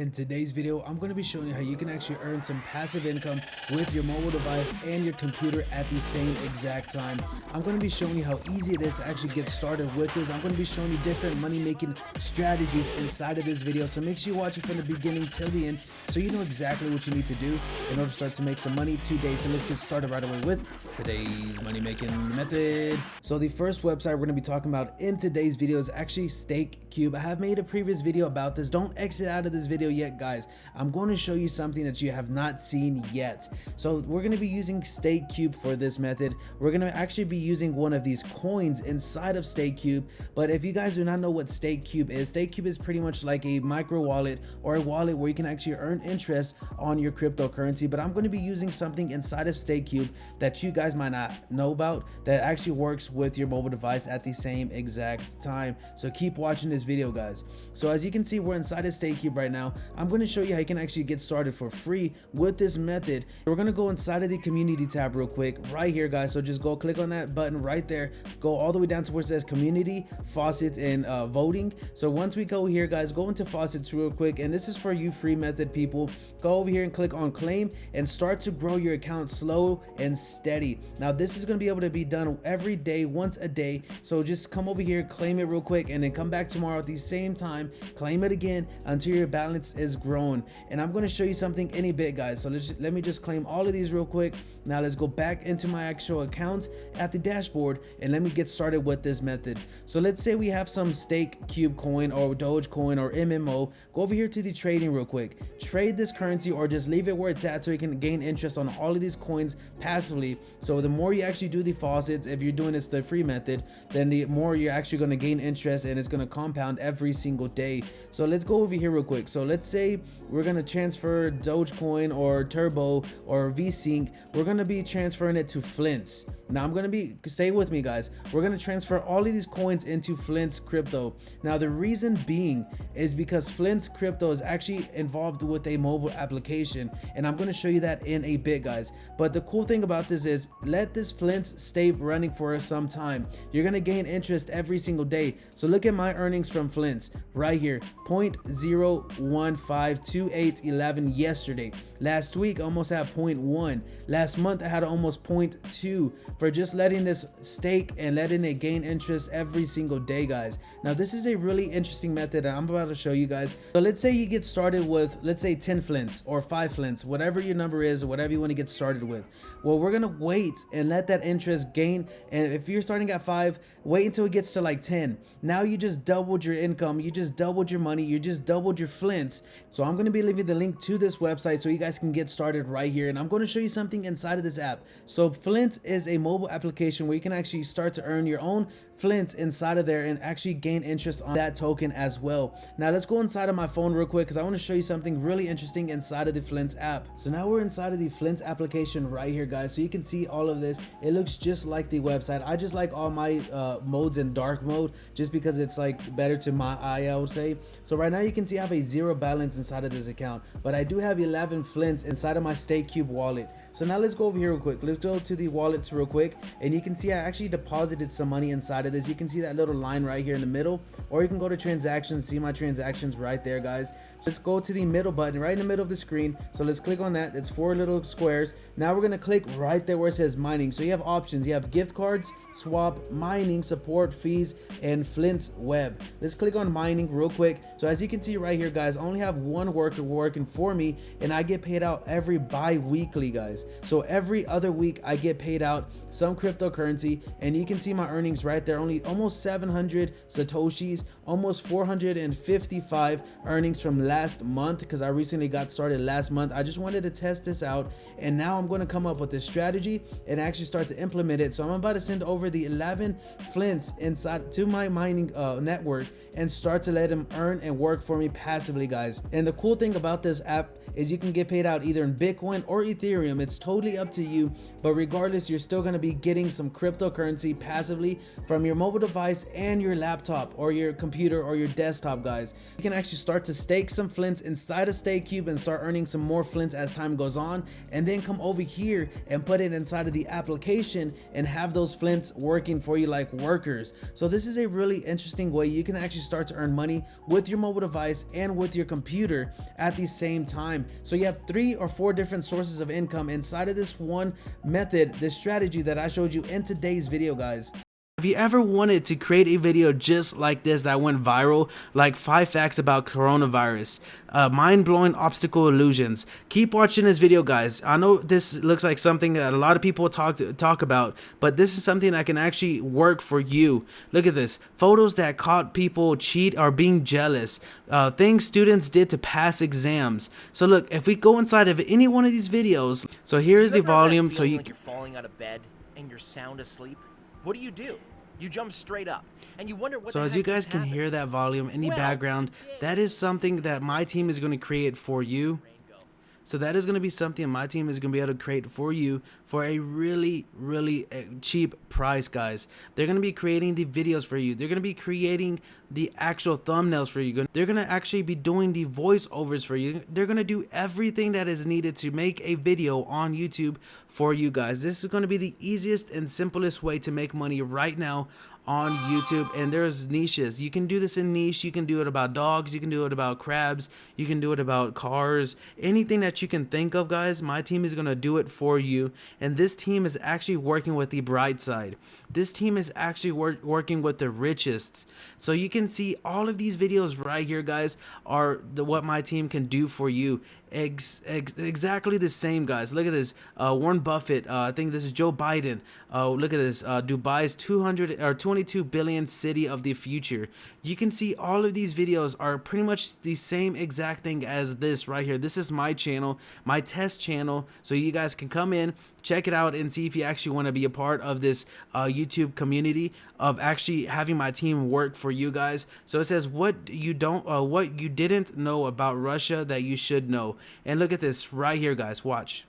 In today's video, I'm going to be showing you how you can actually earn some passive income with your mobile device and your computer at the same exact time. I'm going to be showing you how easy it is to actually get started with this. I'm going to be showing you different money-making strategies inside of this video. So make sure you watch it from the beginning till the end so you know exactly what you need to do in order to start to make some money today. So let's get started right away with today's money-making method. So the first website we're going to be talking about in today's video is actually StakeCube. I have made a previous video about this. Don't exit out of this video yet, guys. I'm going to show you something that you have not seen yet. So we're going to be using StakeCube for this method. We're going to actually be using one of these coins inside of StakeCube. But if you guys do not know what StakeCube is pretty much like a micro wallet or a wallet where you can actually earn interest on your cryptocurrency. But I'm going to be using something inside of StakeCube that you guys might not know about that actually works with your mobile device at the same exact time. So keep watching this video, guys. So as you can see, we're inside of StakeCube right now. I'm going to show you how you can actually get started for free with this method. We're going to go inside of the community tab real quick right here, guys. So just go click on that button right there, go all the way down to where it says community, faucets, and voting. So once we go here, guys, go into faucets real quick, and this is for you free method people. Go over here and click on claim and start to grow your account slow and steady. Now this is going to be able to be done every day, once a day. So just come over here, claim it real quick, and then come back tomorrow at the same time, claim it again until your balance is grown. And I'm going to show you something in a bit, guys. So let me just claim all of these real quick. Now let's go back into my actual account at the dashboard and let me get started with this method. So let's say we have some StakeCube coin or Dogecoin or MMO. Go over here to the trading real quick, trade this currency or just leave it where it's at so you can gain interest on all of these coins passively. So the more you actually do the faucets, if you're doing this the free method, then the more you're actually going to gain interest, and it's going to compound every single day. So let's go over here real quick. So let's say we're going to transfer Dogecoin or Turbo or VSync. We're going to be transferring it to Flints. Now I'm going to stay with me, guys. We're going to transfer all of these coins into Flints crypto. Now the reason being is because Flints crypto is actually involved with a mobile application, and I'm going to show you that in a bit, guys. But the cool thing about this is let this Flints stay running for some time. You're going to gain interest every single day. So look at my earnings from Flints right here, 0.0152811 yesterday. Last week I almost had 0.1. Last month I had almost 0.2 for just letting this stake and letting it gain interest every single day, guys. Now this is a really interesting method that I'm about to show you guys. So let's say you get started with, let's say 10 Flints or 5 Flints, whatever your number is or whatever you want to get started with. Well, we're gonna wait and let that interest gain, and if you're starting at 5, wait until it gets to like 10. Now you just doubled your income, you just doubled your money, you just doubled your Flints. So I'm going to be leaving the link to this website so you guys can get started right here, and I'm going to show you something inside of this app. So Flint is a mobile application where you can actually start to earn your own Flints inside of there and actually gain interest on that token as well. Now let's go inside of my phone real quick because I want to show you something really interesting inside of the Flints app. So now we're inside of the Flints application right here, guys. So you can see all of this. It looks just like the website. I just like all my modes in dark mode just because it's like better to my eye, I would say. So right now you can see I have a 0 balance inside of this account, but I do have 11 Flints inside of my StakeCube wallet. So now let's go over here real quick. Let's go to the wallets real quick, and you can see I actually deposited some money inside of this. You can see that little line right here in the middle, or you can go to transactions, see my transactions right there, guys. So let's go to the middle button right in the middle of the screen. So let's click on that. It's 4 little squares. Now we're going to click right there where it says mining. So you have options. You have gift cards, swap, mining, support, fees, and Flint's web. Let's click on mining real quick. So as you can see right here, guys, I only have one worker working for me, and I get paid out every bi-weekly, guys. So every other week I get paid out some cryptocurrency, and you can see my earnings right there. Only almost 700 satoshis, almost 455 earnings from last month, because I recently got started last month. I just wanted to test this out, and now I'm going to come up with this strategy and actually start to implement it. So I'm about to send over the 11 Flints inside to my mining network and start to let them earn and work for me passively, guys. And the cool thing about this app is you can get paid out either in Bitcoin or Ethereum. It's totally up to you, but regardless, you're still going to be getting some cryptocurrency passively from your mobile device and your laptop or your computer or your desktop, guys. You can actually start to stake some some flints inside a stay cube and start earning some more flints as time goes on, and then come over here and put it inside of the application and have those flints working for you like workers. So this is a really interesting way you can actually start to earn money with your mobile device and with your computer at the same time. So you have 3 or 4 different sources of income inside of this one method, this strategy that I showed you in today's video, guys. Have you ever wanted to create a video just like this that went viral, like 5 facts about coronavirus, mind-blowing obstacle illusions? Keep watching this video, guys. I know this looks like something that a lot of people talk about, but this is something that can actually work for you. Look at this. Photos that caught people cheat or being jealous. Things students did to pass exams. So look, if we go inside of any one of these videos, so here's the volume. So like you're falling out of bed and you're sound asleep. What do? You jump straight up and you wonder what. So as you guys can hear that volume in the background, that is something that my team is going to create for you. So that is going to be something my team is going to be able to create for you for a really cheap price, guys. They're going to be creating the videos for you. They're going to be creating the actual thumbnails for you. They're going to actually be doing the voiceovers for you. They're going to do everything that is needed to make a video on YouTube for you guys. This is going to be the easiest and simplest way to make money right now on YouTube. And there's niches. You can do this in niche. You can do it about dogs. You can do it about crabs. You can do it about cars. Anything that you can think of, guys, my team is going to do it for you. And this team is actually working with the bright side. This team is actually working with the richest. So you can see all of these videos right here, guys, are what my team can do for you. Exactly the same, guys. Look at this. Warren Buffett. I think this is Joe Biden. Look at this. Dubai's 22 billion city of the future. You can see all of these videos are pretty much the same exact thing as this right here. This is my channel, my test channel. So you guys can come in, check it out, and see if you actually want to be a part of this YouTube community of actually having my team work for you guys. So it says what you didn't know about Russia that you should know. And look at this right here, guys. Watch.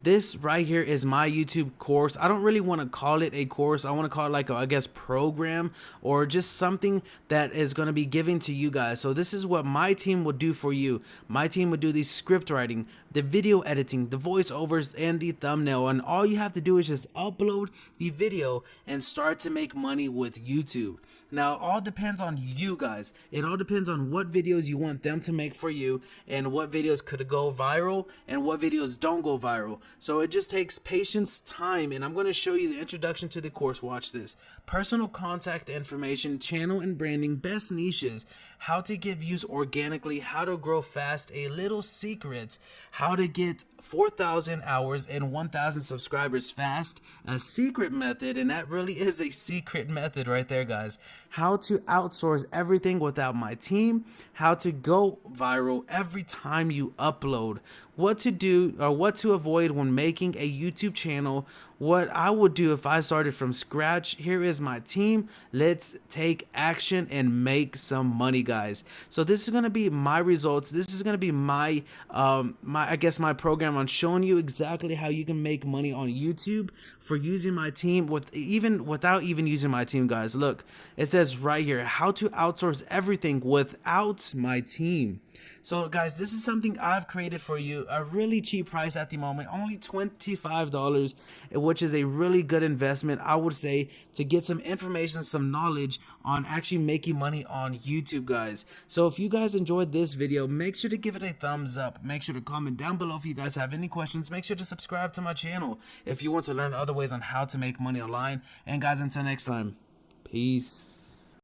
This right here is my YouTube course. I don't really want to call it a course. I want to call it like a, I guess, program or just something that is going to be given to you guys. So this is what my team will do for you. My team would do the script writing, the video editing, the voiceovers, and the thumbnail. And all you have to do is just upload the video and start to make money with YouTube. Now, it all depends on you guys. It all depends on what videos you want them to make for you and what videos could go viral and what videos don't go viral. So it just takes patience, time, and I'm going to show you the introduction to the course. Watch this. Personal contact information, channel and branding, best niches, how to get views organically, how to grow fast, a little secret, how to get 4,000 hours and 1,000 subscribers fast, a secret method, and that really is a secret method right there, guys. How to outsource everything without my team, how to go viral every time you upload, what to do or what to avoid when making a YouTube channel, what I would do if I started from scratch. Here is my team. Let's take action and make some money, guys. So this is going to be my results. This is going to be my I guess my program on showing you exactly how you can make money on YouTube for using my team without even using my team, guys. Look, it says right here how to outsource everything without my team. So guys, this is something I've created for you, a really cheap price at the moment, only $25, which is a really good investment, I would say, to get some information, some knowledge on actually making money on YouTube, guys. So if you guys enjoyed this video, make sure to give it a thumbs up. Make sure to comment down below if you guys have any questions. Make sure to subscribe to my channel if you want to learn other ways on how to make money online. And guys, until next time, peace.